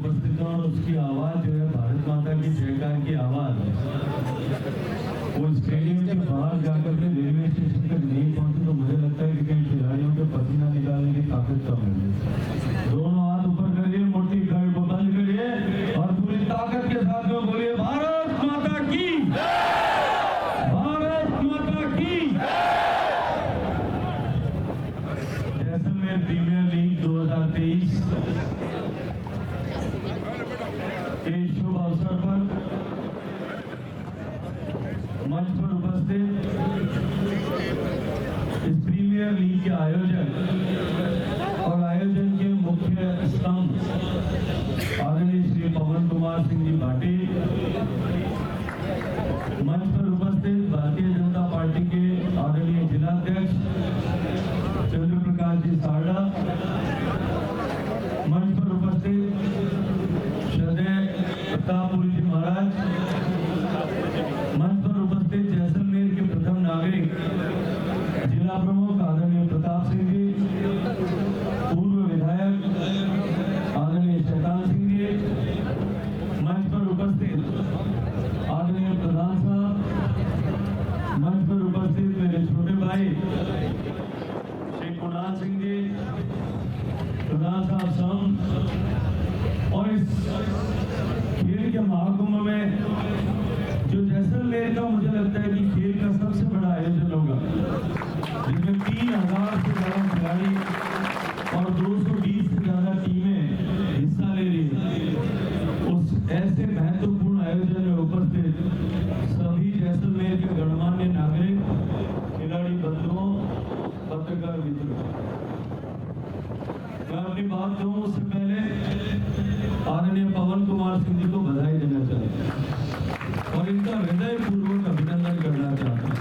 उपस्थित हैं और उसकी आवाज़ जो है भारत माता की जयकार की आवाज़ वो स्टेडियम के बाहर जाकर के रेलवे स्टेशन तक नहीं पहुंची तो मुझे लगता है कि कहीं खिलाड़ियों के पसीना निकालने की ताकत कम है। दोनों हाथ ऊपर करिए, मोटी गाड़ी को बंद करिए और पूरी ताकत के साथ में बोलिए भारत माता की, भारत माता की। जैसलमेर प्रीमियर लीग 2023 के शुभ अवसर पर मंच पर उपस्थित इस प्रीमियर लीग के आयोजक और आयोजन के मुख्य स्तंभ आदरणीय श्री पवन कुमार सिंह जी भाटी, मंच पर उपस्थित भारतीय जनता पार्टी के आदरणीय जिलाध्यक्ष चंद्र प्रकाश जी सारडा, मंच पर उपस्थित श्रद्धेय प्रतापपुरी जी महाराज, मंच पर उपस्थित जैसलमेर के प्रथम नागरिक जिला प्रमुख आदरणीय प्रताप सिंह जी, पूर्व विधायक आदरणीय शैतान सिंह जी, मंच पर उपस्थित आदरणीय प्रधान साहब, मंच पर उपस्थित मेरे छोटे भाई श्री कुणाल सिंह जी, प्रधान साहब सम, और इस खेल के महाकुंभ में जो जैसलमेर का मुझे लगता है कि खेल का सबसे बड़ा आयोजन होगा, जिसमें 3000 से ज्यादा खिलाड़ी और 220 से ज्यादा टीमें हिस्सा ले रही है। उस ऐसे महत्वपूर्ण आयोजन में उपस्थित सभी जैसलमेर के गणमान्य नागरिक, खिलाड़ी बंधुओं, पत्रकार मित्रों, मैं अपनी बात कहूं उससे पहले आदरणीय पवन कुमार सिंह जी को बधाई देना चाहता हूं और इनका हृदय पूर्वक अभिनंदन करना चाहता हूं।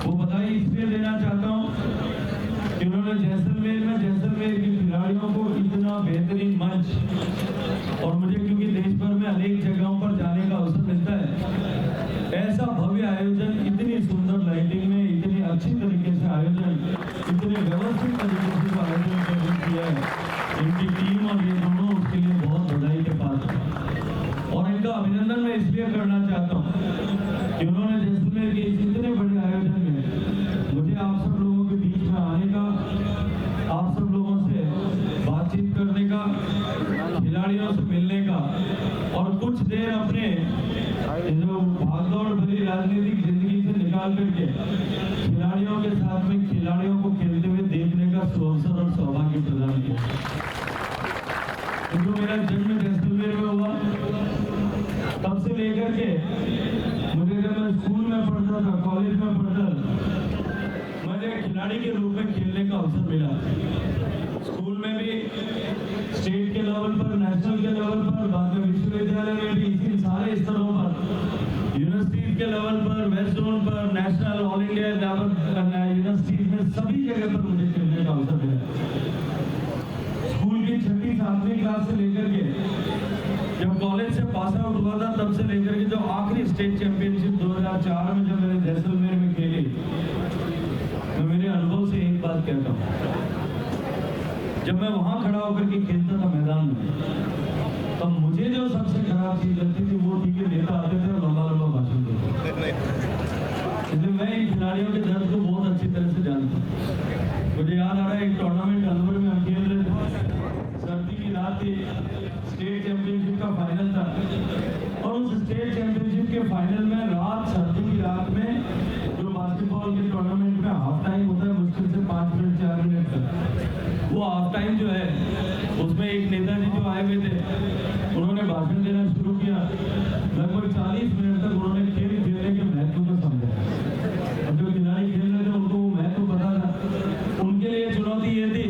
वो बधाई इसलिए देना चाहता हूं कि उन्होंने जैसलमेर के खिलाड़ियों को इतना बेहतरीन मंच, और मुझे क्योंकि देश भर में अनेक जगहों पर जाने का अवसर मिलता है, ऐसा भव्य आयोजन, इतनी सुंदर लाइटिंग में, इतनी अच्छी तरीके से आयोजन, इतने व्यवस्थित तरीके से आयोजन किया है, इनकी टीम और ये दोनों उसके लिए बहुत बधाई के पात्र हैं। और इनका अभिनंदन मैं इसलिए करना चाहता हूँ कि उन्होंने जैसलमेर के इस इतने बड़े आयोजन में मुझे आप सब लोगों के बीच में आने का, आप सब लोगों से बातचीत करने का, खिलाड़ियों से मिलने का और कुछ देर अपने जो भागदौड़ भरी राजनीतिक जिंदगी से निकाल करके खिलाड़ियों के साथ में खिलाड़ियों को खेलते हुए देखने का सुअवसर और सौभाग्य प्रदान किया। जो मेरा जन्म जैसलमेर में हुआ, तब से लेकर के मुझे जब मैं स्कूल में पढ़ता था, कॉलेज में पढ़ता था, मुझे खिलाड़ी के रूप में खेलने का अवसर मिला। स्कूल में भी स्टेट के लेवल पर, नेशनल के लेवल पर, बाद में विश्वविद्यालय में भी, इसी सारे स्तरों पर, यूनिवर्सिटीज के लेवल पर, वेस्ट जोन पर, national, all India level universities में, सभी जगह पर मुझे खेलने का अवसर मिला। स्कूल की 6वीं 7वीं क्लास से लेकर के जब कॉलेज से पास आउट हुआ था, तब से लेकर के जो आखिरी स्टेट चैंपियनशिप 2004 में जब मैंने जैसलमेर में खेली, तो मेरे अनुभव से एक बात कहता हूँ, जब मैं वहां खड़ा होकर के खेलता था मैदान में, तो मुझे जो सबसे खराब चीज लगती थी वो थी कि नेता आते थे और लंबा लंबा भाषण देते। इसलिए मैं इन खिलाड़ियों के दर्द को बहुत अच्छी तरह से जानता हूँ। मुझे याद आ रहा है, एक टूर्नामेंट अलवर में हम खेल रहे थे, सर्दी की रात थी, स्टेट चैंपियनशिप का फाइनल था, और उस स्टेट चैंपियनशिप के फाइनल में रात, सर्दी की रात में, जो बास्केटबॉल के टूर्नामेंट में हाफ टाइम होता है मुश्किल से 5 मिनट 4 मिनट तक, वो हाफ टाइम जो है उसमें एक नेताजी जो आए हुए थे, उन्होंने भाषण देना शुरू किया। लगभग 40 मिनट तक उन्होंने खेल खेलने के महत्व को समझा। अब जो खिलाड़ी खेल रहे थे उनको वो महत्व पता था। उनके लिए चुनौती ये थी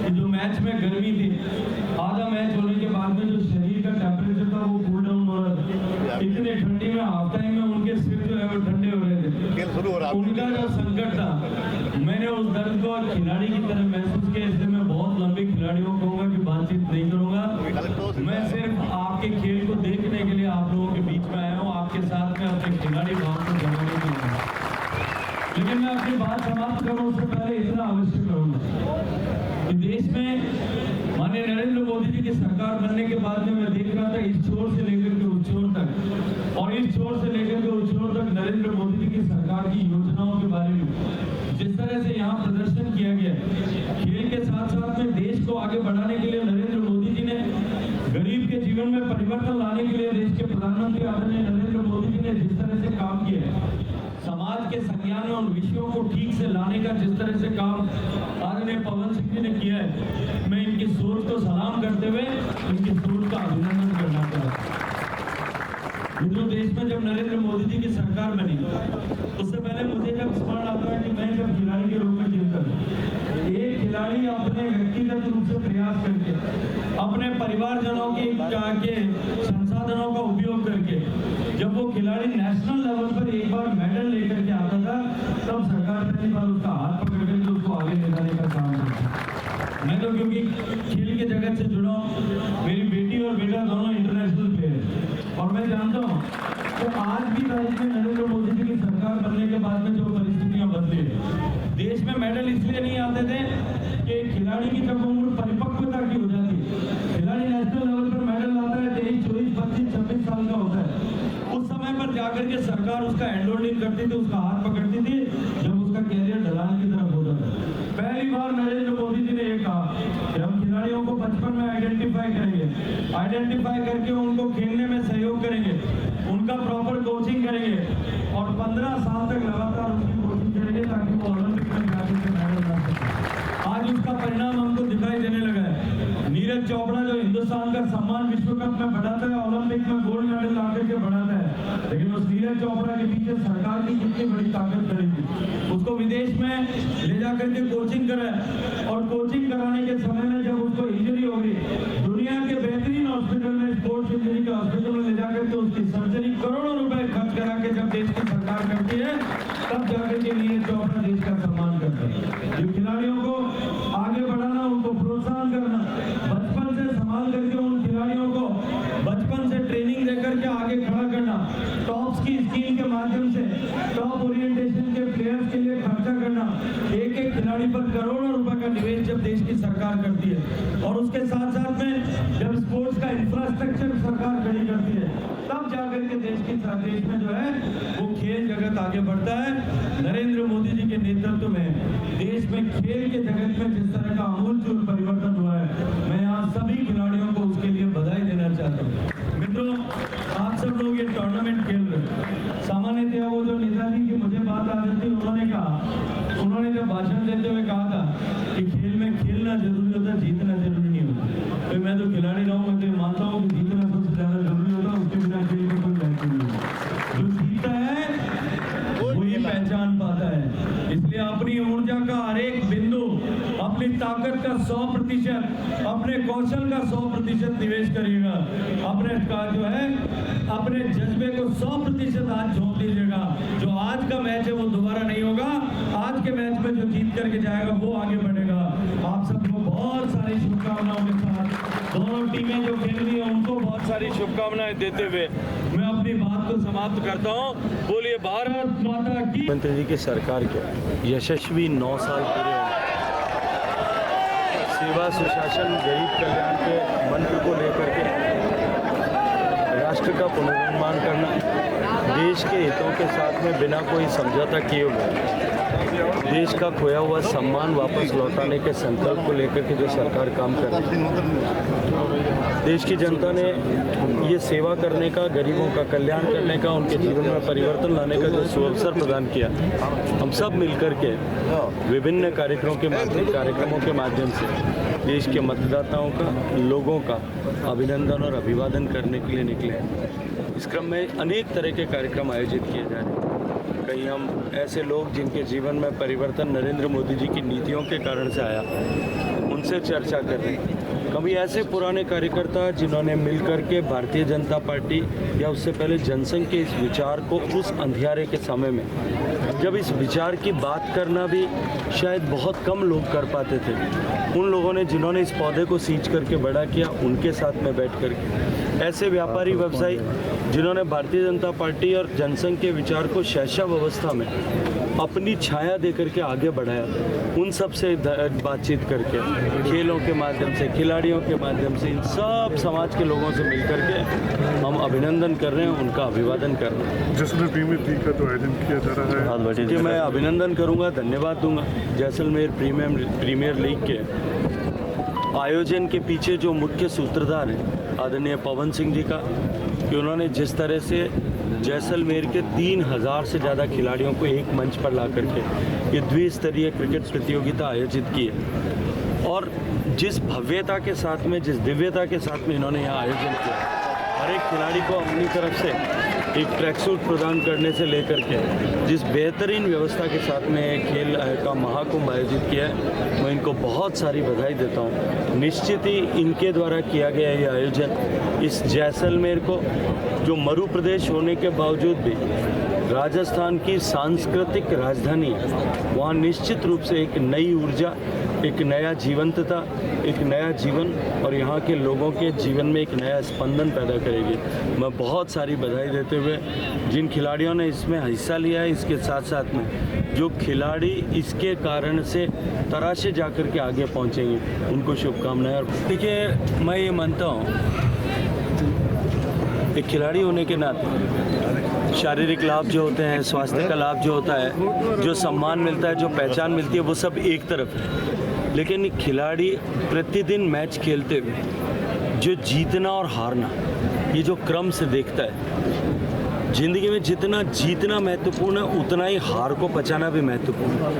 कि जो मैच में गर्मी थी, आधा मैच होने के बाद में जो शरीर का टेम्परेचर था वो कूल डाउन हो रहा था। इतने ठंडी में हाफ टाइम में उनके सिर जो है वो ठंडे हो रहे थे। उनका जो संकट था, मैंने उस दर्द को खिलाड़ी की तरह महसूस किया। इसलिए मैं बहुत लंबे खिलाड़ियों को कहूँगा कि बातचीत नहीं करूँगा। मैं सिर्फ आपके खेल को देखने के लिए आप लोगों के बीच में आया हूँ, आपके साथ में अपने खिलाड़ी भाव को जमाने के लिए। लेकिन मैं अपनी बात समाप्त करूँ उससे पहले इतना अवश्य करूँगा कि देश में हमारे माननीय नरेंद्र मोदी जी की सरकार बनने के बाद में मैं देख रहा था इस छोर से लेकर के उस छोर तक और इस छोर से लेकर के उस छोर तक नरेंद्र मोदी जी की सरकार की योजनाओं के बारे में जिस तरह से यहाँ प्रदर्शन किया गया, खेल के साथ साथ में देश को आगे बढ़ाने के लिए नरेंद्र मोदी जी ने, गरीब के जीवन में परिवर्तन लाने के लिए देश के प्रधानमंत्री आदरणीय नरेंद्र मोदी जी ने जिस तरह से काम किया, समाज के संज्ञान में उन विषयों को ठीक से लाने का जिस तरह से काम आदरणीय पवन सिंह जी ने किया है, मैं इनकी सोच को सलाम करते हुए इनकी सोच का अभिनंदन करना चाहता हूँ। मित्रों, देश में जब नरेंद्र मोदी जी की सरकार बनी उससे पहले मुझे जब स्मरण आता है कि मैं जब खिलाड़ी के रूप में खेलता था, एक खिलाड़ी अपने व्यक्तिगत रूप से प्रयास करके अपने परिवारजनों के संसाधनों का उपयोग करके जब वो खिलाड़ी नेशनल लेवल पर एक बार मेडल लेकर के आता था, तब सरकार पहली बार उसका हाथ पकड़ करके उसको आगे ले जाने का काम करता। मैं तो क्योंकि खेल के जगत से जुड़ा हूँ, मेरी बेटी और बेटा दोनों इंटरनेशनल प्लेयर, और मैं जानता हूँ कि आज भी तारीख में नरेंद्र मोदी जी की सरकार बनने के बाद में जो परिस्थितियाँ बदली, देश में मेडल इसलिए नहीं आते थे कि खिलाड़ी की जब उम्र परिपक्वता की हो जाती, खिलाड़ी नेशनल लेवल पर मेडल लाता है 23, 24, 25, 26 साल का होता है, उस समय पर जाकर के सरकार उसका हैंडहोल्डिंग करती थी, उसका हाथ पकड़ती थी जब उसका कैरियर ढलान की तरफ होता था। पहली बार नरेंद्र मोदी जी ने ये कहा कि हम खिलाड़ियों को बचपन में आइडेंटिफाई करेंगे, आइडेंटिफाई करके उनको खेलने में सहयोग करेंगे, उनका प्रॉपर कोचिंग करेंगे और 15 साल तक लगातार उनकी कोचिंग करेंगे ताकि वो ओलंपिक में जाकर के मेडल ला सके। आज उसका परिणाम हमको दिखाई देने लगा है। नीरज चोपड़ा जो हिंदुस्तान का सम्मान विश्व कप में बढ़ाता है, ओलंपिक में गोल्ड मेडल ला करके बढ़ाता है, लेकिन उस नीरज चोपड़ा के पीछे सरकार की कितनी बड़ी ताकत खड़ी थी। उसको विदेश में ले जाकर के कोचिंग कराया और कोचिंग कराने के समय में जब उसको इंजरी हो गई, दुनिया के बेहतरीन हॉस्पिटल में, स्पोर्ट्स इंजरी के हॉस्पिटल में ले जाकर के उसकी सर्जरी करोड़ों रुपए खर्च करा के जब देश की सरकार करती है, तब जाकर के नीरज चोपड़ा देश का सम्मान करता है। जो खिलाड़ियों को आगे बढ़ाना, उनको प्रोत्साहन करना, बचपन से संभाल करके उन खिलाड़ियों को बचपन से ट्रेनिंग देकर के आगे खड़ा करना, टॉप्स की स्कीम के माध्यम से टॉप ओरिएंटेशन के प्लेयर्स के लिए खर्चा करना, एक एक खिलाड़ी पर करोड़ों रुपए का निवेश जब देश की सरकार करती है और उसके साथ साथ में जब स्पोर्ट्स का इंफ्रास्ट्रक्चर सरकार खड़ी करती है, तब जाकर के देश में जो है वो खेल जगत आगे बढ़ता है। नरेंद्र मोदी जी के नेतृत्व में देश में खेल के जगत में जिस तरह का आमूलचूल परिवर्तन हुआ है, मैं यहाँ सभी खिलाड़ियों को उसके लिए बधाई देना चाहता हूँ। मित्रों, आप सब लोग ये टूर्नामेंट खेल रहे, सामान्यतः वो जो नेताजी की मुझे बात आ जाती, उन्होंने जब भाषण देते हुए कहा था कि खेल में खेलना जरूरी होता, जीतना जरूरी नहीं होता। तो मैं तो खिलाड़ी रहा हूँ, मैं तो मानता हूँ कि जीतना सबसे ज्यादा जरूरी होता, उसके बिना खेल में कोई महत्व नहीं है। जो जीतता है वही पहचान पाता है। इसलिए अपनी ऊर्जा का हर एक बिंदु, अपनी ताकत का 100%, अपने कौशल का 100% निवेश करिएगा। अपने का जो है अपने जज्बे को 100% आज झोंक दीजिएगा। जो आज का मैच है वो दोबारा नहीं होगा। आज के मैच में जो जीत करके जाएगा वो आगे बढ़ेगा। आप सबको बहुत सारी शुभकामनाओं के साथ, दोनों टीमें जो खेल रही है उनको बहुत सारी शुभकामनाएं देते हुए मैं अपनी बात को समाप्त करता हूँ। बोलिए भारत माता की। मंत्री जी की सरकार के यशस्वी 9 साल पूरे होने, सेवा सुशासन गरीब कल्याण के मंत्र को लेकर के राष्ट्र का पुनर्निर्माण करना, देश के हितों के साथ में बिना कोई समझौता किए हुए देश का खोया हुआ सम्मान वापस लौटाने के संकल्प को लेकर के जो सरकार काम कर रही है, देश की जनता ने ये सेवा करने का, गरीबों का कल्याण करने का, उनके जीवन में परिवर्तन लाने का जो सुअवसर प्रदान किया, हम सब मिलकर के विभिन्न कार्यक्रमों के माध्यम से देश के मतदाताओं का, लोगों का अभिनंदन और अभिवादन करने के लिए निकले हैं। इस क्रम में अनेक तरह के कार्यक्रम आयोजित किए जा रहे हैं। कहीं हम ऐसे लोग जिनके जीवन में परिवर्तन नरेंद्र मोदी जी की नीतियों के कारण से आया, उनसे चर्चा कर रहे हैं। कभी ऐसे पुराने कार्यकर्ता जिन्होंने मिलकर के भारतीय जनता पार्टी या उससे पहले जनसंघ के इस विचार को उस अंधियारे के समय में, जब इस विचार की बात करना भी शायद बहुत कम लोग कर पाते थे, उन लोगों ने जिन्होंने इस पौधे को सींच करके बड़ा किया, उनके साथ में बैठ कर ऐसे व्यापारी व्यवसायी जिन्होंने भारतीय जनता पार्टी और जनसंघ के विचार को शैशव अवस्था में अपनी छाया दे करके आगे बढ़ाया, उन सब से बातचीत करके, खेलों के माध्यम से, खिलाड़ियों के माध्यम से, इन सब समाज के लोगों से मिल करके हम अभिनंदन कर रहे हैं, उनका अभिवादन कर रहे हैं। जैसलमेर प्रीमियर लीग का तो आयोजन किया जा रहा है, कि मैं अभिनंदन करूंगा, धन्यवाद दूंगा जैसलमेर प्रीमियर लीग के आयोजन के पीछे जो मुख्य सूत्रधार हैं आदरणीय पवन सिंह जी का, कि उन्होंने जिस तरह से जैसलमेर के 3000 से ज़्यादा खिलाड़ियों को एक मंच पर ला करके ये द्विस्तरीय क्रिकेट प्रतियोगिता आयोजित की है, और जिस भव्यता के साथ में, जिस दिव्यता के साथ में इन्होंने यहाँ आयोजन किया, हर एक खिलाड़ी को अपनी तरफ से एक ट्रैक सूट प्रदान करने से लेकर के जिस बेहतरीन व्यवस्था के साथ में खेल का महाकुंभ आयोजित किया है, मैं इनको बहुत सारी बधाई देता हूँ। निश्चित ही इनके द्वारा किया गया ये आयोजन इस जैसलमेर को, जो मरु प्रदेश होने के बावजूद भी राजस्थान की सांस्कृतिक राजधानी है, वहाँ निश्चित रूप से एक नई ऊर्जा, एक नया जीवंतता, एक नया जीवन और यहाँ के लोगों के जीवन में एक नया स्पंदन पैदा करेगी। मैं बहुत सारी बधाई देते हुए जिन खिलाड़ियों ने इसमें हिस्सा लिया है, इसके साथ साथ में जो खिलाड़ी इसके कारण से तराशे जाकर के आगे पहुँचेंगे, उनको शुभकामनाएं। और देखिए, मैं ये मानता हूँ एक खिलाड़ी होने के नाते शारीरिक लाभ जो होते हैं, स्वास्थ्य का लाभ जो होता है, जो सम्मान मिलता है, जो पहचान मिलती है, वो सब एक तरफ है। लेकिन खिलाड़ी प्रतिदिन मैच खेलते हुए जो जीतना और हारना, ये जो क्रम से देखता है, ज़िंदगी में जितना जीतना महत्वपूर्ण है, उतना ही हार को पचाना भी महत्वपूर्ण है।